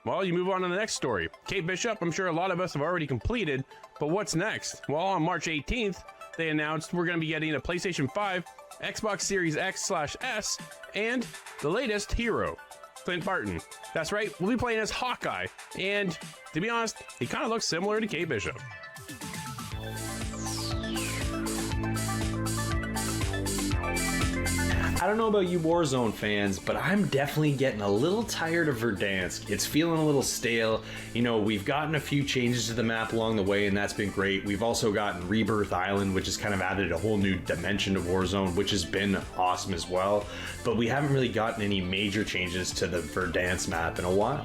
Speaker 1: Well, you move on to the next story. Kate Bishop, I'm sure a lot of us have already completed, but what's next? Well, on March 18th, they announced we're going to be getting a PlayStation 5, Xbox Series X/S, and the latest hero, Clint Barton. That's right, we'll be playing as Hawkeye, and to be honest, he kind of looks similar to Kate Bishop.
Speaker 3: I don't know about you Warzone fans, but I'm definitely getting a little tired of Verdansk. It's feeling a little stale. You know, we've gotten a few changes to the map along the way, and that's been great. We've also gotten Rebirth Island, which has kind of added a whole new dimension to Warzone, which has been awesome as well. But we haven't really gotten any major changes to the Verdansk map in a while.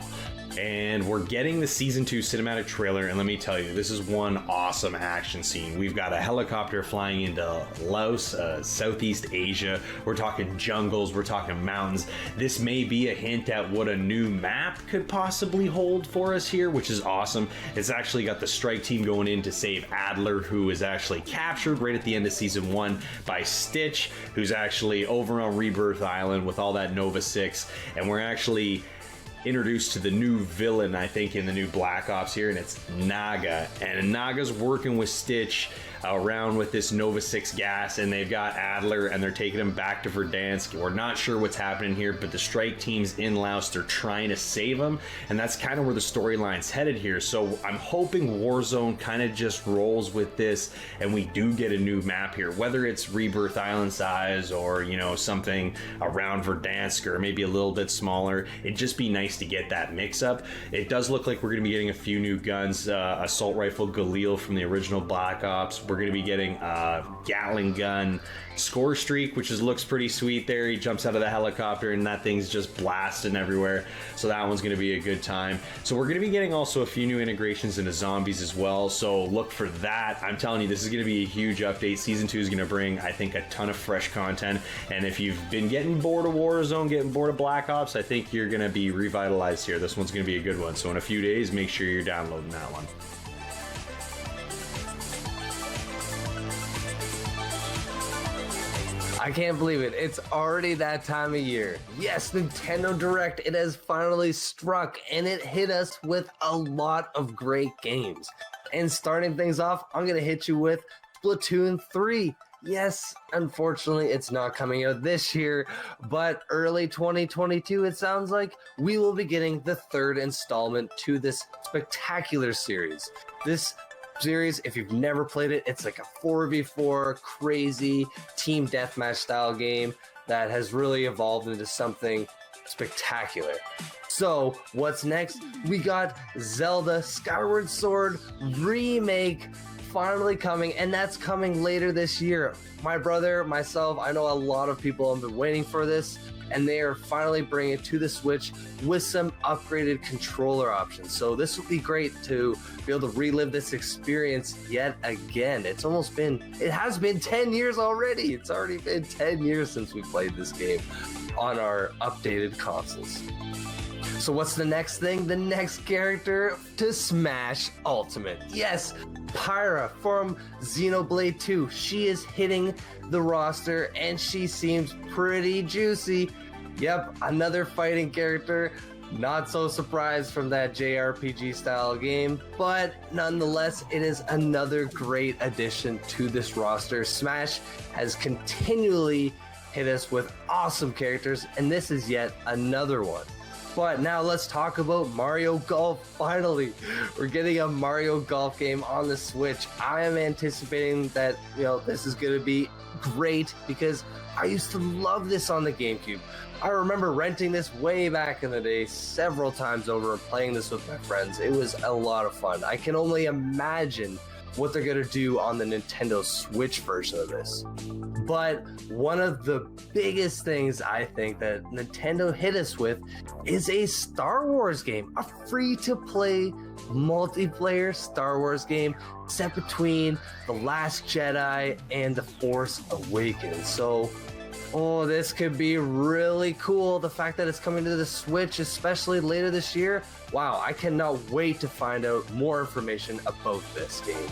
Speaker 3: And we're getting the Season 2 cinematic trailer, and let me tell you, this is one awesome action scene. We've got a helicopter flying into Laos, Southeast Asia. We're talking jungles, we're talking mountains. This may be a hint at what a new map could possibly hold for us here, which is awesome. It's actually got the strike team going in to save Adler, who is actually captured right at the end of Season 1 by Stitch, who's actually over on Rebirth Island with all that Nova 6, and we're actually introduced to the new villain, I think, in the new Black Ops here, and it's Naga. And Naga's working with Stitch around with this Nova 6 gas, and they've got Adler, and they're taking him back to Verdansk. We're not sure what's happening here, but the strike team's in Laos. They're trying to save him, and that's kind of where the storyline's headed here. So I'm hoping Warzone kind of just rolls with this, and we do get a new map here, whether it's Rebirth Island size or, you know, something around Verdansk or maybe a little bit smaller. It'd just be nice to get that mix up. It does look like we're going to be getting a few new guns. Assault rifle Galil from the original Black Ops. We're going to be getting a Gatling gun Score Streak, which looks pretty sweet there. He jumps out of the helicopter and that thing's just blasting everywhere. So that one's going to be a good time. So we're going to be getting also a few new integrations into zombies as well. So look for that. I'm telling you, this is going to be a huge update. Season 2 is going to bring, I think, a ton of fresh content. And if you've been getting bored of Warzone, getting bored of Black Ops, I think you're going to be revitalized here. This one's going to be a good one. So in a few days, make sure you're downloading that one.
Speaker 2: I can't believe it. It's already that time of year. Yes, Nintendo Direct, it has finally struck, and it hit us with a lot of great games. And starting things off, I'm going to hit you with Splatoon 3. Yes, unfortunately, it's not coming out this year, but early 2022, it sounds like we will be getting the third installment to this spectacular series. This series, if you've never played it, it's like a 4v4 crazy team deathmatch style game that has really evolved into something spectacular. So what's next? We got Zelda Skyward Sword Remake finally coming, and that's coming later this year. My brother, myself, I know a lot of people have been waiting for this, and they are finally bringing it to the Switch with some upgraded controller options. So this will be great to be able to relive this experience yet again. It has been 10 years already. It's already been 10 years since we played this game on our updated consoles. So what's the next thing? The next character to Smash Ultimate. Yes, Pyra from Xenoblade 2. She is hitting the roster and she seems pretty juicy. Yep, another fighting character. Not so surprised from that JRPG style game, but nonetheless, it is another great addition to this roster. Smash has continually hit us with awesome characters, and this is yet another one. But now let's talk about Mario Golf. Finally, we're getting a Mario Golf game on the Switch. I am anticipating that, this is going to be great because I used to love this on the GameCube. I remember renting this way back in the day several times over and playing this with my friends. It was a lot of fun. I can only imagine what they're going to do on the Nintendo Switch version of this. But one of the biggest things I think that Nintendo hit us with is a Star Wars game, a free-to-play multiplayer Star Wars game set between The Last Jedi and The Force Awakens. So, this could be really cool. The fact that it's coming to the Switch, especially later this year, wow, I cannot wait to find out more information about this game.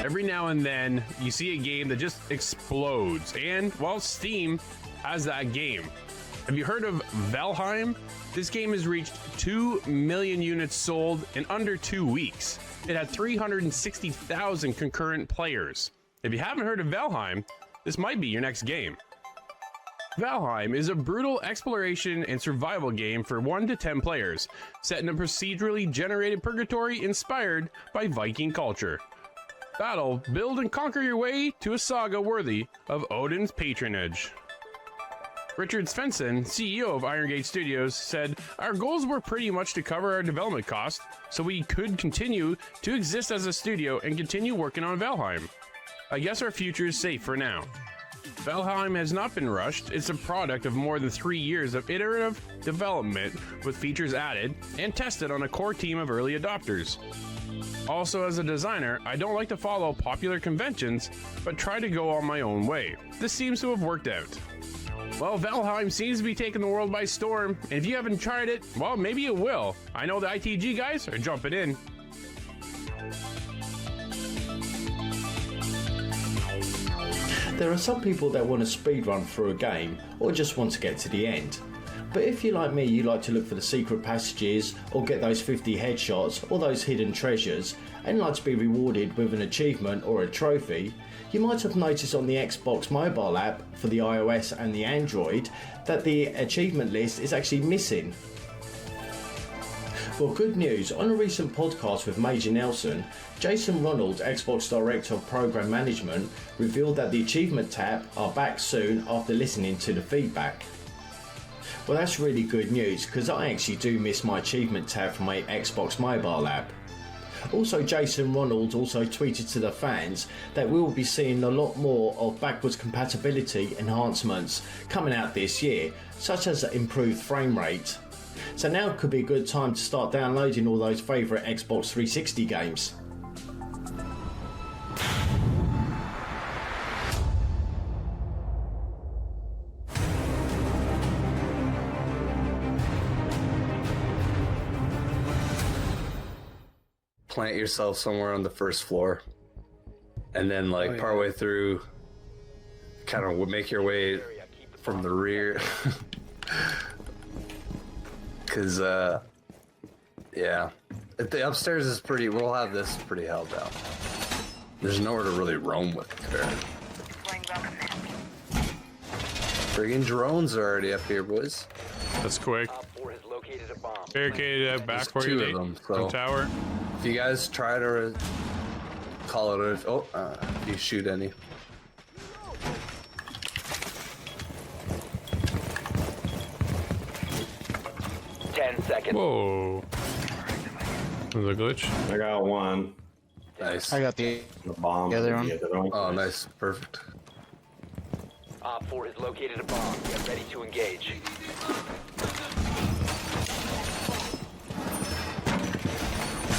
Speaker 1: Every now and then, you see a game that just explodes, and, Steam has that game. Have you heard of Velheim? This game has reached 2 million units sold in under 2 weeks. It had 360,000 concurrent players. If you haven't heard of Velheim, this might be your next game. Velheim is a brutal exploration and survival game for 1 to 10 players, set in a procedurally generated purgatory inspired by Viking culture. Battle, build, and conquer your way to a saga worthy of Odin's patronage. Richard Svensson, CEO of Iron Gate Studios, said, "Our goals were pretty much to cover our development costs so we could continue to exist as a studio and continue working on Velheim. I guess our future is safe for now." Velheim has not been rushed. It's a product of more than 3 years of iterative development with features added and tested on a core team of early adopters. Also, as a designer, I don't like to follow popular conventions, but try to go on my own way. This seems to have worked out. Well, Velheim seems to be taking the world by storm, and if you haven't tried it, well, maybe you will. I know the ITG guys are jumping in.
Speaker 8: There are some people that want to speedrun through a game or just want to get to the end. But if you're like me, you like to look for the secret passages or get those 50 headshots or those hidden treasures and like to be rewarded with an achievement or a trophy, you might have noticed on the Xbox mobile app for the iOS and the Android that the achievement list is actually missing. Well, good news, on a recent podcast with Major Nelson, Jason Ronald, Xbox Director of Program Management, revealed that the achievement tab are back soon after listening to the feedback. Well, that's really good news because I actually do miss my achievement tab from my Xbox mobile app. Also, Jason Ronald also tweeted to the fans that we will be seeing a lot more of backwards compatibility enhancements coming out this year, such as improved frame rate. So now could be a good time to start downloading all those favourite Xbox 360 games.
Speaker 2: Plant yourself somewhere on the first floor, and then partway through, kind of make your way from the rear. Because, yeah. If the upstairs is pretty, we'll have this pretty held down. There's nowhere to really roam with it there. Friggin' drones are already up here, boys.
Speaker 1: That's quick. Barricaded back for you,
Speaker 2: them, so
Speaker 1: tower.
Speaker 2: if you guys try to call it if you shoot any.
Speaker 1: Whoa. There's a glitch.
Speaker 3: I got one.
Speaker 2: Nice.
Speaker 9: I got the
Speaker 3: bomb.
Speaker 9: The other one.
Speaker 2: Oh, nice. Perfect.
Speaker 10: Op 4 has located a bomb. Get ready to engage.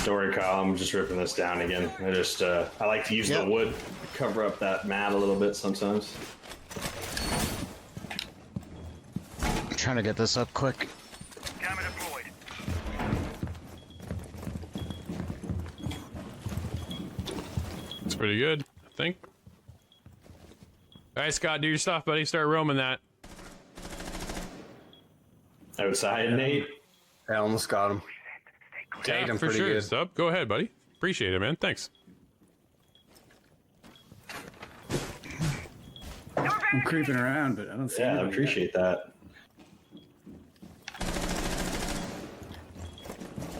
Speaker 3: Don't worry, Kyle. I'm just ripping this down again. I like to use the wood to cover up that mat a little bit sometimes.
Speaker 9: I'm trying to get this up quick.
Speaker 1: It's pretty good, I think. All right, Scott, do your stuff, buddy. Start roaming that.
Speaker 3: Outside, Nate.
Speaker 2: I almost got him.
Speaker 1: Yeah, for
Speaker 2: pretty
Speaker 1: sure.
Speaker 2: good.
Speaker 1: Sub, go ahead, buddy. Appreciate it, man. Thanks.
Speaker 4: I'm creeping around, but I don't see
Speaker 3: Yeah, I
Speaker 4: anything.
Speaker 3: appreciate that.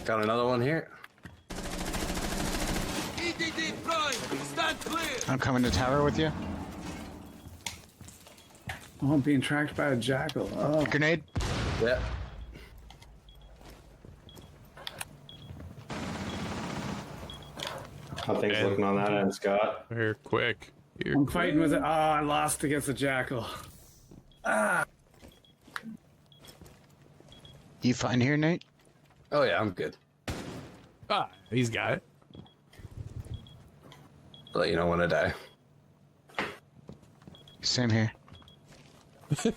Speaker 2: Got another one here.
Speaker 9: I'm coming to tower with you.
Speaker 4: Oh, I'm being tracked by a jackal. Oh,
Speaker 9: Grenade.
Speaker 2: Yeah.
Speaker 3: How things looking on that end, Scott?
Speaker 1: Here, quick. Here,
Speaker 4: I'm fighting with it. Oh, I lost against a jackal.
Speaker 9: You fine here, Nate?
Speaker 2: Oh yeah, I'm good.
Speaker 1: Ah, he's got it.
Speaker 2: I'll let you know when I die.
Speaker 9: Same here.
Speaker 3: I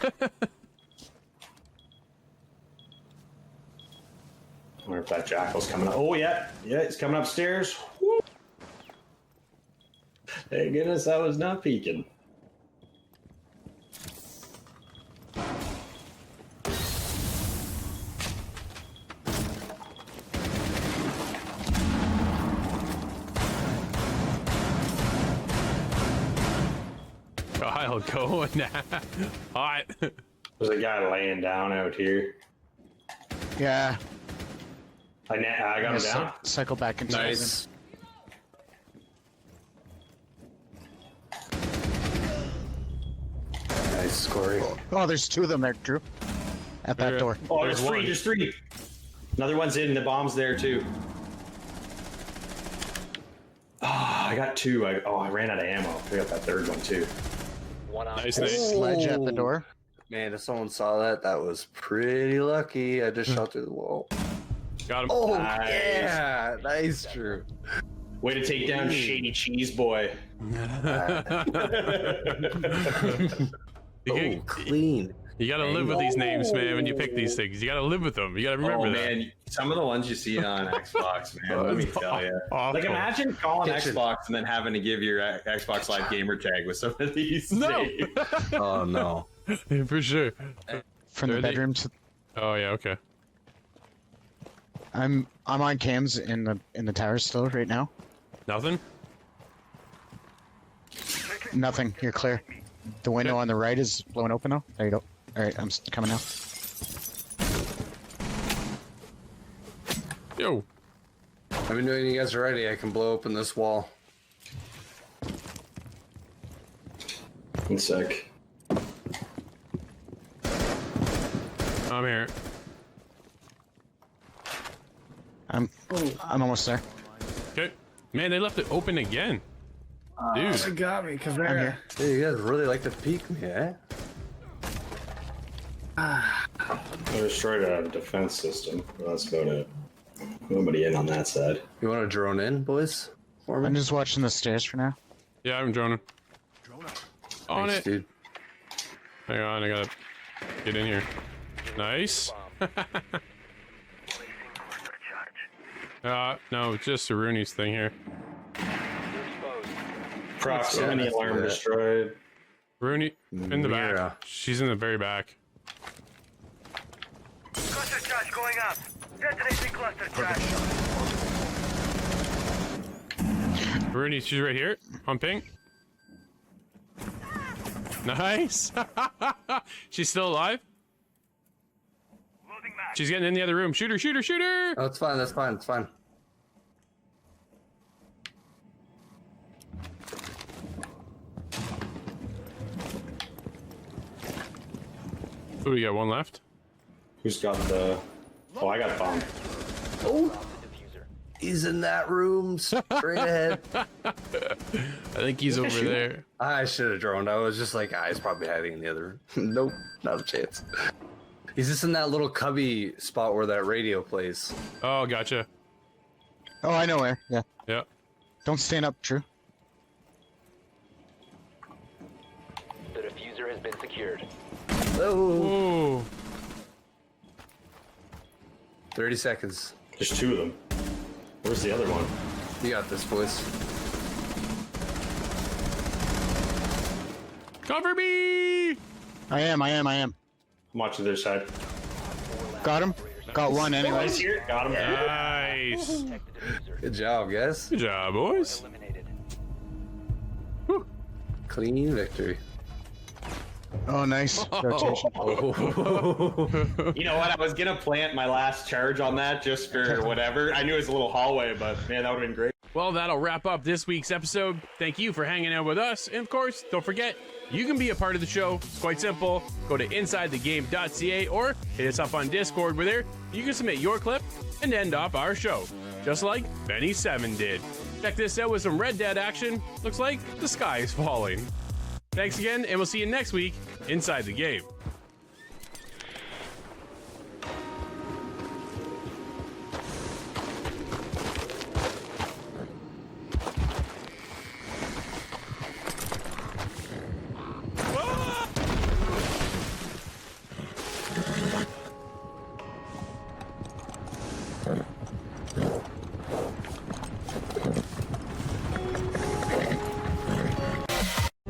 Speaker 3: wonder if that jackal's coming up. Oh, yeah. Yeah, it's coming upstairs. Woo. Thank goodness I was not peeking.
Speaker 1: Kyle going hot.
Speaker 3: There's a guy laying down out here.
Speaker 9: Yeah.
Speaker 3: I got him down.
Speaker 9: Cycle back into
Speaker 2: Nice. Nice, Corey.
Speaker 9: Oh, there's two of them there, Drew. At that door.
Speaker 3: Oh, there's
Speaker 1: There's
Speaker 3: three.
Speaker 1: one.
Speaker 3: There's three. Another one's in. The bomb's there too. Oh, I got two. I ran out of ammo. I got that third one too.
Speaker 1: Nice, nice.
Speaker 9: Sledge at the door.
Speaker 2: Man, if someone saw that, that was pretty lucky. I just shot through the wall.
Speaker 1: Got him.
Speaker 2: Oh,
Speaker 3: Nice.
Speaker 2: yeah. Nice, Drew.
Speaker 3: Way to take down Shady Cheese Boy.
Speaker 1: You
Speaker 2: Clean.
Speaker 1: gotta live with these names, man, when you pick these things. You gotta live with them. You gotta remember
Speaker 3: Oh
Speaker 1: that.
Speaker 3: man, some of the ones you see on Xbox, man. Let me tell you.
Speaker 1: Awful.
Speaker 3: Like imagine calling
Speaker 2: Kitchen.
Speaker 3: Xbox and then having to give your Xbox Live gamer tag with some of these.
Speaker 1: No.
Speaker 3: names.
Speaker 2: Oh, no.
Speaker 1: For sure.
Speaker 9: From
Speaker 1: There
Speaker 9: the
Speaker 1: they-
Speaker 9: bedroom to
Speaker 1: Oh yeah, okay.
Speaker 9: I'm on cams in the towers still right now.
Speaker 1: Nothing?
Speaker 9: Nothing. You're clear. The window on the right is blown open now. There you go. All right, I'm coming now.
Speaker 1: Yo.
Speaker 2: I've been doing you guys ready. I can blow open this wall.
Speaker 3: One sec.
Speaker 1: I'm here.
Speaker 9: I'm almost there.
Speaker 1: Okay. Man, they left it open again. Dude.
Speaker 4: It got me,
Speaker 9: I'm here.
Speaker 2: Hey, you guys really like to peek me, eh?
Speaker 3: I destroyed a defense system. That's about it. Nobody in on that side.
Speaker 2: You want to drone in, boys? For me?
Speaker 9: I'm just watching the stairs for now.
Speaker 1: Yeah, I'm droning. On
Speaker 2: Thanks,
Speaker 1: it.
Speaker 2: dude.
Speaker 1: Hang on, I gotta get in here. Nice. No, it's just a Rooney's thing here.
Speaker 3: Proximity
Speaker 2: Yeah,
Speaker 3: alarm
Speaker 2: yeah.
Speaker 3: destroyed.
Speaker 1: Rooney in the back.
Speaker 2: Mira.
Speaker 1: She's in the very back.
Speaker 11: Cluster charge going up. Detonating cluster charge.
Speaker 1: Rooney, she's right here on ping. Nice. She's still alive.
Speaker 11: Loading map.
Speaker 1: She's getting in the other room. Shoot her, shoot her, shoot her.
Speaker 2: Oh, it's fine. That's fine. It's fine.
Speaker 1: Oh, we got one left.
Speaker 3: Who's got the... Oh, I got bombed.
Speaker 2: Oh, he's in that room straight ahead.
Speaker 1: I think he's over there.
Speaker 2: I should have droned. I was just like, he's probably hiding in the other room. Nope, not a chance. He's just in that little cubby spot where that radio plays.
Speaker 1: Oh, gotcha.
Speaker 9: Oh, I know where. Yeah.
Speaker 1: Yeah.
Speaker 9: Don't stand up, Drew.
Speaker 10: The diffuser has been secured.
Speaker 2: Oh,
Speaker 1: Ooh.
Speaker 2: 30 seconds.
Speaker 3: There's two of them. Where's the other one?
Speaker 2: You got this, boys.
Speaker 1: Cover me!
Speaker 9: I am.
Speaker 3: I'm watching their side.
Speaker 9: Got him. Got one
Speaker 3: He's
Speaker 9: anyways.
Speaker 3: here. Got him.
Speaker 1: Nice.
Speaker 10: Protect the diffuser.
Speaker 2: Good job, guys.
Speaker 1: Good job, boys.
Speaker 10: Eliminated.
Speaker 2: Clean victory.
Speaker 9: Oh, nice. Rotation.
Speaker 3: You know what? I was gonna plant my last charge on that just for whatever. I knew it was a little hallway, but man, that would have been great.
Speaker 1: Well, that'll wrap up this week's episode. Thank you for hanging out with us. And of course, don't forget, you can be a part of the show. It's quite simple. Go to insidethegame.ca or hit us up on Discord where there you can submit your clip and end off our show, just like Benny7 did. Check this out with some Red Dead action. Looks like the sky is falling. Thanks again, and we'll see you next week inside the game. Ah!